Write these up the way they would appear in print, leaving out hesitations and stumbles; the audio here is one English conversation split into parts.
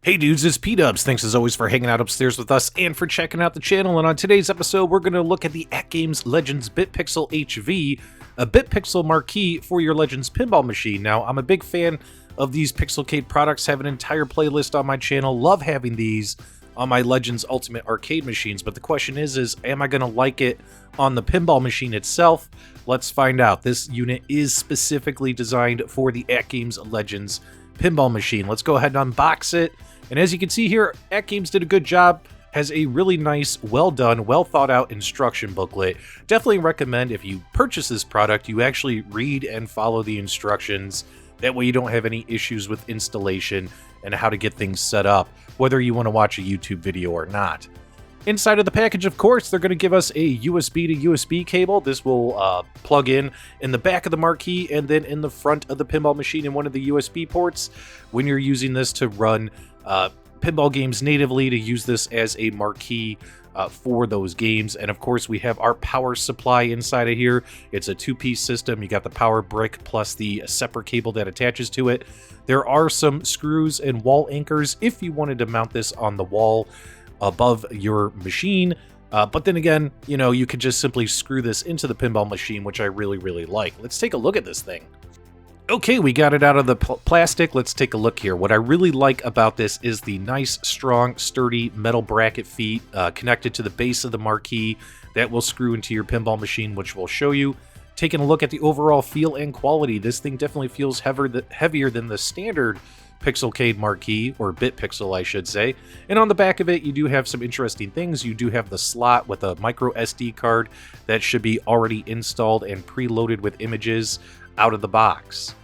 Hey dudes, it's PDubs. Thanks as always for hanging out upstairs with us and for checking out the channel. And on today's episode, we're going to look at the AtGames Legends BitPixel HV, a BitPixel Marquee for your Legends Pinball Machine. Now, I'm a big fan of these PixelCade products, have an entire playlist on my channel, love having these on my Legends Ultimate Arcade machines. But the question is am I going to like it on the pinball machine itself? Let's find out. This unit is specifically designed for the AtGames Legends Pinball Machine. Let's go ahead and unbox it. And as you can see here, AtGames did a good job, has a really nice, well done, well thought out instruction booklet. Definitely recommend if you purchase this product, you actually read and follow the instructions. That way you don't have any issues with installation and how to get things set up, whether you want to watch a YouTube video or not. Inside of the package, of course, they're going to give us a USB to USB cable. This will plug in the back of the Marquee and then in the front of the pinball machine in one of the USB ports when you're using this to run pinball games natively, to use this as a Marquee for those games. And of course, we have our power supply inside of here. It's a two-piece system. You got the power brick plus the separate cable that attaches to it. There are some screws and wall anchors if you wanted to mount this on the wall above your machine, but then again, you know, you could just simply screw this into the pinball machine, which I really like. Let's take a look at this thing. Okay, we got it out of the plastic. Let's take a look here. What I really like about this is the nice, strong, sturdy metal bracket feet connected to the base of the Marquee that will screw into your pinball machine, which we'll show you. Taking a look at the overall feel and quality, this thing definitely feels heavier than the standard PixelCade Marquee, or BitPixel I should say. And on the back of it, you do have some interesting things. You do have the slot with a micro SD card that should be already installed and preloaded with images out of the box.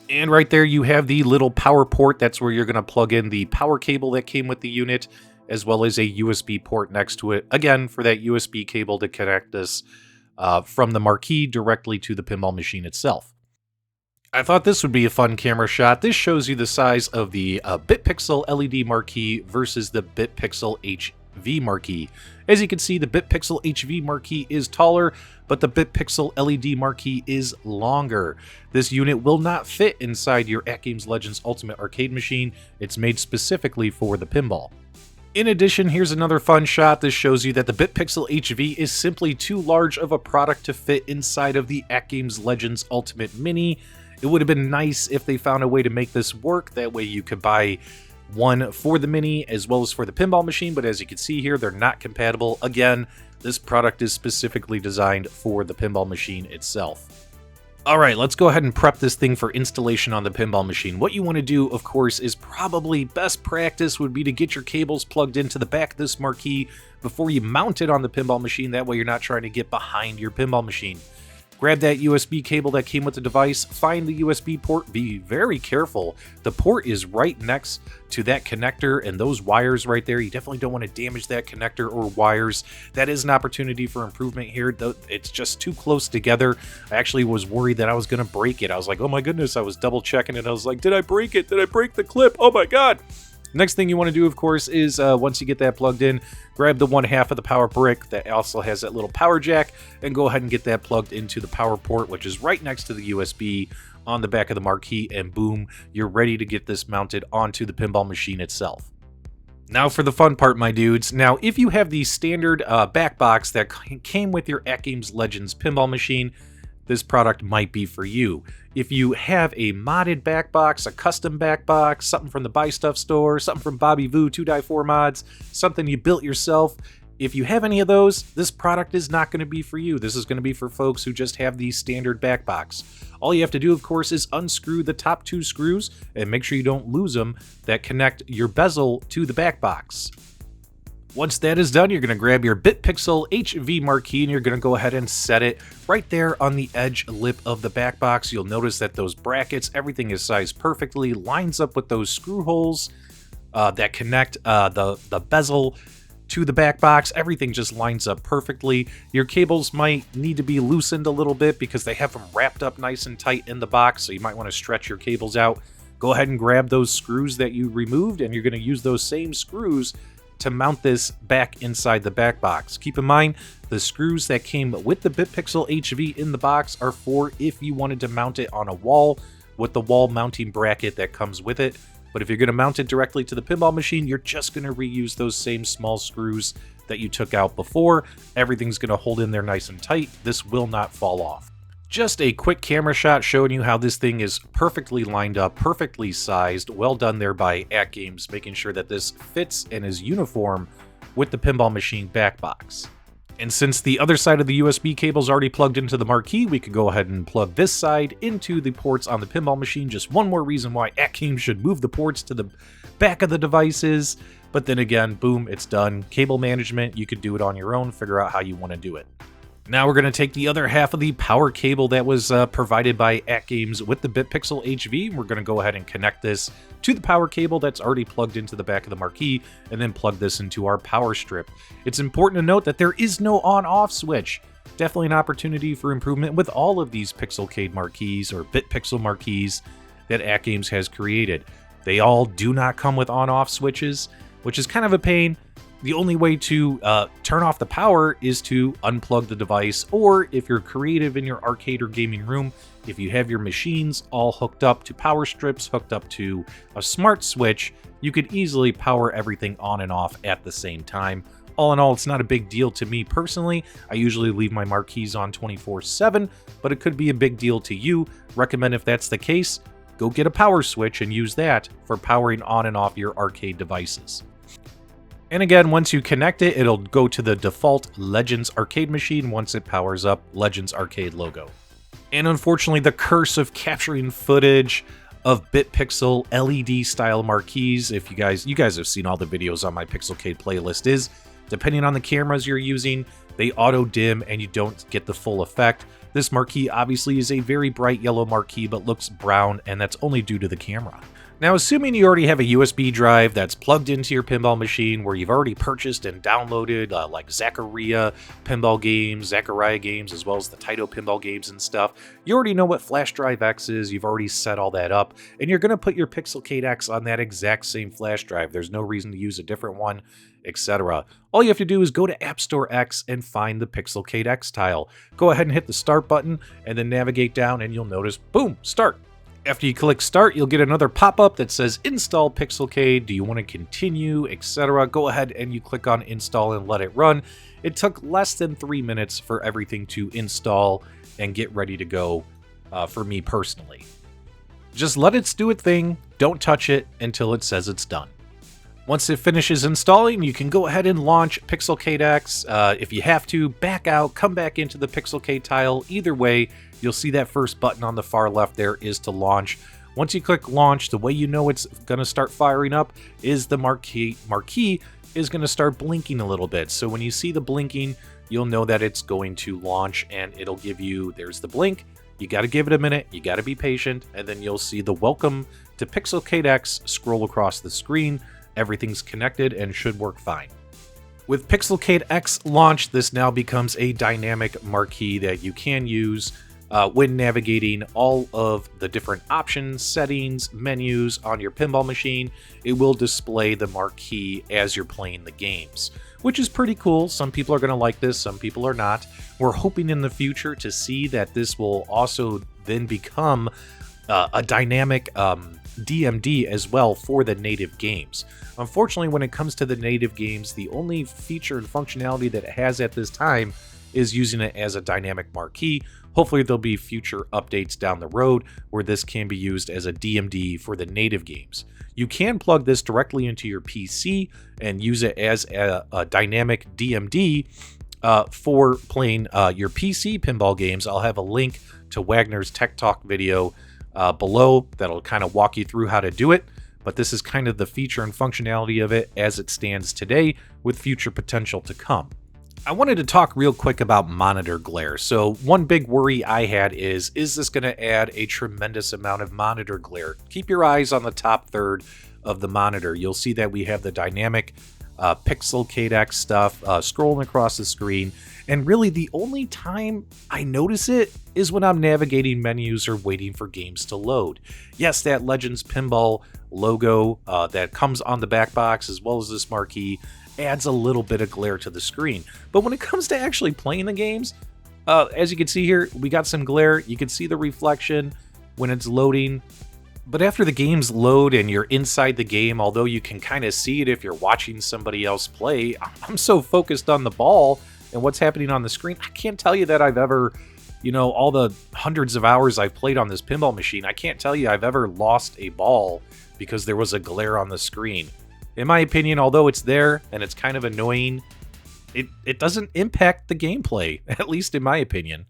And right there you have the little power port. That's where you're going to plug in the power cable that came with the unit, as well as a USB port next to it, again for that USB cable to connect this from the Marquee directly to the pinball machine itself. I thought this would be a fun camera shot. This shows you the size of the BitPixel LED Marquee versus the BitPixel HV Marquee. As you can see, the BitPixel HV Marquee is taller, but the BitPixel LED Marquee is longer. This unit will not fit inside your AtGames Legends Ultimate Arcade machine. It's made specifically for the pinball. In addition, here's another fun shot. This shows you that the BitPixel HV is simply too large of a product to fit inside of the AtGames Legends Ultimate Mini. It would have been nice if they found a way to make this work. That way you could buy one for the Mini as well as for the pinball machine, but as you can see here, they're not compatible. Again, this product is specifically designed for the pinball machine itself. Alright, let's go ahead and prep this thing for installation on the pinball machine. What you want to do, of course, is probably best practice would be to get your cables plugged into the back of this Marquee before you mount it on the pinball machine. That way you're not trying to get behind your pinball machine. Grab that USB cable that came with the device, find the USB port, be very careful. The port is right next to that connector and those wires right there. You definitely don't want to damage that connector or wires. That is an opportunity for improvement here. It's just too close together. I actually was worried that I was going to break it. I was like, oh my goodness, I was double checking it. I was like, did I break it? Did I break the clip? Oh my God. Next thing you want to do, of course, is once you get that plugged in, grab the one half of the power brick that also has that little power jack and go ahead and get that plugged into the power port, which is right next to the USB on the back of the Marquee, and boom, you're ready to get this mounted onto the pinball machine itself. Now for the fun part, my dudes. Now, if you have the standard back box that came with your AtGames Legends Pinball Machine, this product might be for you. If you have a modded back box, a custom back box, something from the Buy Stuff store, something from Bobby Voo 2Die4 Mods, something you built yourself, if you have any of those, this product is not going to be for you. This is going to be for folks who just have the standard back box. All you have to do, of course, is unscrew the top two screws and make sure you don't lose them that connect your bezel to the back box. Once that is done, you're going to grab your BitPixel HV Marquee and you're going to go ahead and set it right there on the edge lip of the back box. You'll notice that those brackets, everything is sized perfectly, lines up with those screw holes that connect the bezel to the back box. Everything just lines up perfectly. Your cables might need to be loosened a little bit because they have them wrapped up nice and tight in the box, so you might want to stretch your cables out. Go ahead and grab those screws that you removed and you're going to use those same screws to mount this back inside the back box. Keep in mind, the screws that came with the BitPixel HV in the box are for if you wanted to mount it on a wall with the wall mounting bracket that comes with it. But if you're going to mount it directly to the pinball machine, you're just going to reuse those same small screws that you took out before. Everything's going to hold in there nice and tight. This will not fall off. Just a quick camera shot showing you how this thing is perfectly lined up, perfectly sized. Well done there by AtGames, making sure that this fits and is uniform with the pinball machine back box. And since the other side of the USB cable is already plugged into the Marquee, we could go ahead and plug this side into the ports on the pinball machine. Just one more reason why AtGames should move the ports to the back of the devices. But then again, boom, it's done. Cable management, you could do it on your own, figure out how you want to do it. Now we're going to take the other half of the power cable that was provided by AtGames with the BitPixel HV. We're going to go ahead and connect this to the power cable that's already plugged into the back of the Marquee, and then plug this into our power strip. It's important to note that there is no on-off switch. Definitely an opportunity for improvement with all of these PixelCade Marquees or BitPixel Marquees that AtGames has created. They all do not come with on-off switches, which is kind of a pain. The only way to turn off the power is to unplug the device, or if you're creative in your arcade or gaming room, if you have your machines all hooked up to power strips, hooked up to a smart switch, you could easily power everything on and off at the same time. All in all, it's not a big deal to me personally. I usually leave my Marquees on 24/7, but it could be a big deal to you. Recommend if that's the case, go get a power switch and use that for powering on and off your arcade devices. And again, once you connect it, it'll go to the default Legends arcade machine once it powers up Legends arcade logo. And unfortunately, the curse of capturing footage of BitPixel LED style Marquees, if you guys have seen all the videos on my PixelCade playlist, is depending on the cameras you're using, they auto dim and you don't get the full effect. This Marquee obviously is a very bright yellow Marquee, but looks brown, and that's only due to the camera. Now, assuming you already have a USB drive that's plugged into your pinball machine where you've already purchased and downloaded like Zaccaria pinball games, Zaccaria games, as well as the Taito pinball games and stuff, you already know what Flash Drive X is, you've already set all that up, and you're going to put your PixelCadeX on that exact same flash drive. There's no reason to use a different one, etc. All you have to do is go to App Store X and find the PixelCadeX tile. Go ahead and hit the Start button, and then navigate down, and you'll notice, boom, Start. After you click Start, you'll get another pop-up that says Install PixelCade, do you want to continue, etc. Go ahead and you click on Install and let it run. It took less than 3 minutes for everything to install and get ready to go for me personally. Just let it do its thing, don't touch it until it says it's done. Once it finishes installing, you can go ahead and launch PixelCadeX. If you have to, back out, come back into the PixelCade tile. Either way, you'll see that first button on the far left there is to launch. Once you click launch, the way you know it's going to start firing up is the Marquee is going to start blinking a little bit. So when you see the blinking, you'll know that it's going to launch, and it'll give you, there's the blink. You got to give it a minute, you got to be patient, and then you'll see the welcome to PixelCadeX scroll across the screen. Everything's connected and should work fine. With PixelCadeX launched, this now becomes a dynamic Marquee that you can use when navigating all of the different options, settings, menus on your pinball machine. It will display the Marquee as you're playing the games, which is pretty cool. Some people are going to like this, some people are not. We're hoping in the future to see that this will also then become a dynamic DMD as well for the native games. Unfortunately, when it comes to the native games, the only feature and functionality that it has at this time is using it as a dynamic Marquee. Hopefully there'll be future updates down the road where this can be used as a DMD for the native games. You can plug this directly into your PC and use it as a dynamic DMD for playing your PC pinball games. I'll have a link to WAGNERS Tech Talk video below that'll kind of walk you through how to do it, but this is kind of the feature and functionality of it as it stands today, with future potential to come. I wanted to talk real quick about monitor glare. So one big worry I had is this going to add a tremendous amount of monitor glare? Keep your eyes on the top third of the monitor. You'll see that we have the dynamic PixelCadeX stuff scrolling across the screen, and really the only time I notice it is when I'm navigating menus or waiting for games to load. Yes, that Legends Pinball logo that comes on the back box as well as this Marquee adds a little bit of glare to the screen, but when it comes to actually playing the games, as you can see here, we got some glare. You can see the reflection when it's loading. But after the games load and you're inside the game, although you can kind of see it if you're watching somebody else play, I'm so focused on the ball and what's happening on the screen, I can't tell you that I've ever, all the hundreds of hours I've played on this pinball machine, I can't tell you I've ever lost a ball because there was a glare on the screen. In my opinion, although it's there and it's kind of annoying, it doesn't impact the gameplay, at least in my opinion.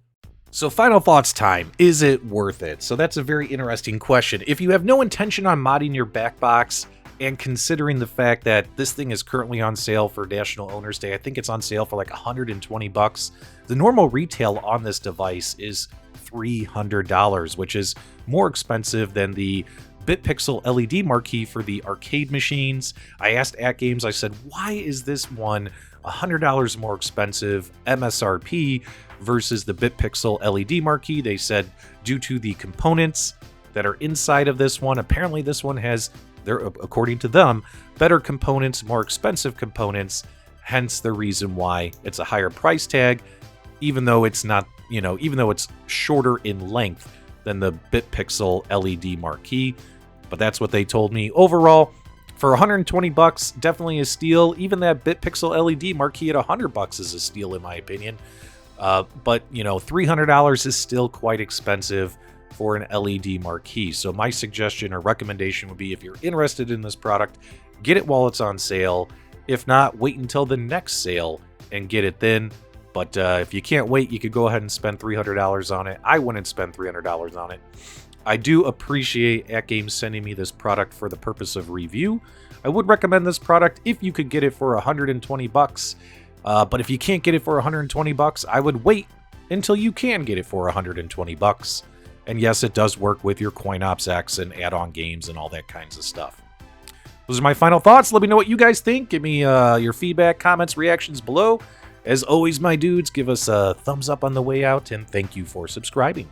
So final thoughts time. Is it worth it? So that's a very interesting question. If you have no intention on modding your back box, and considering the fact that this thing is currently on sale for National Owners Day, I think it's on sale for like $120. The normal retail on this device is $300, which is more expensive than the BitPixel LED Marquee for the arcade machines. I asked AtGames, I said, why is this one $100 more expensive MSRP versus the BitPixel LED Marquee? They said due to the components that are inside of this one. Apparently this one has, according to them, better components, more expensive components, hence the reason why it's a higher price tag, even though it's not, even though it's shorter in length than the BitPixel LED Marquee. But that's what they told me. Overall, for $120, definitely a steal. Even that BitPixel LED Marquee at $100 is a steal in my opinion. But $300 is still quite expensive for an LED Marquee. So my suggestion or recommendation would be, if you're interested in this product, get it while it's on sale. If not, wait until the next sale and get it then. But if you can't wait, you could go ahead and spend $300 on it. I wouldn't spend $300 on it. I do appreciate AtGames sending me this product for the purpose of review. I would recommend this product if you could get it for $120. But if you can't get it for $120, I would wait until you can get it for $120. And yes, it does work with your CoinOps X and add-on games and all that kinds of stuff. Those are my final thoughts. Let me know what you guys think. Give me your feedback, comments, reactions below. As always, my dudes, give us a thumbs up on the way out, and thank you for subscribing.